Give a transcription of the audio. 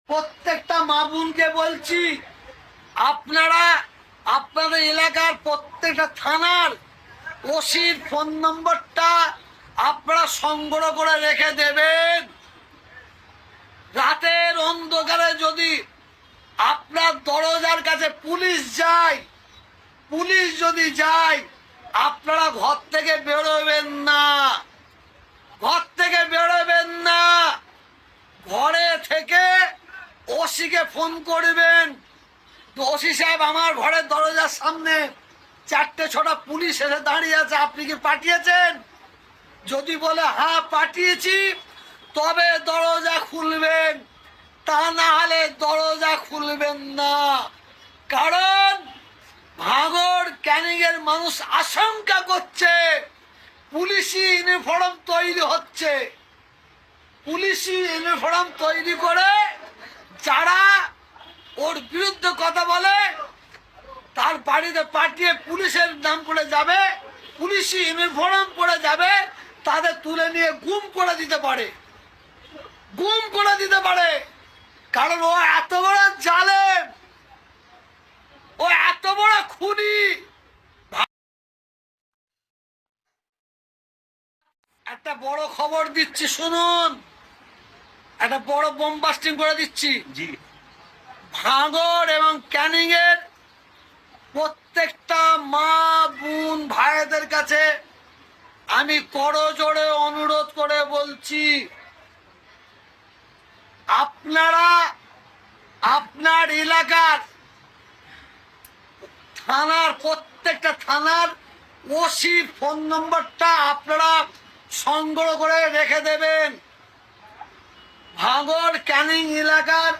প্রত্যেকটা মা বোনকে বলছি, আপনারা আপনাদের এলাকার প্রত্যেকটা থানার ওসির ফোন নম্বরটা আপনারা সংগ্রহ করে রেখে দেবেন। রাতের অন্ধকারে যদি আপনার দরজার কাছে পুলিশ যদি যায়, আপনারা ঘর থেকে বেরোবেন না, ঘর থেকে বেরোবেন না। ঘরে থেকে ওসিকে ফোন করবেন, ওসি সাহেব আমার ঘরের দরজার সামনে 4-6টা পুলিশ এসে দাঁড়িয়ে আছে, আপনি কি পাঠিয়েছেন? যদি বলে হ্যাঁ পাঠিয়েছি, তবে দরজা খুলবেন, তা না হলে দরজা খুলবেন না। কারণ ভাঙড় ক্যানিংয়ের মানুষ আশঙ্কা করছে পুলিশি ইউনিফর্ম তৈরি হচ্ছে। পুলিশি ইউনিফর্ম তৈরি করে যারা ওর বিরুদ্ধে কথা বলে তার বাড়িতে পাঠিয়ে পুলিশের নাম করে যাবে, পুলিশি ইউনিফর্ম পরে যাবে, তাদের তুলে নিয়ে গুম করে দিতে পারে, গুম করে দিতে পারে। কারণ ও এত বড় জালেম, ও এত বড় খুনি। একটা বড় খবর দিচ্ছি শুনুন, একটা বড় বোমবাস্টিং করে দিচ্ছি। জি, ভাঙড় এবং ক্যানিং এর প্রত্যেকটা মা বোন ভাইদের কাছে আমি করজোড়ে অনুরোধ করে বলছি, আপনারা আপনার এলাকার থানার প্রত্যেকটা থানার ওসির ফোন নম্বরটা আপনারা সংগ্রহ করে রেখে দেবেন। ভাঙড় ক্যানিং এলাকার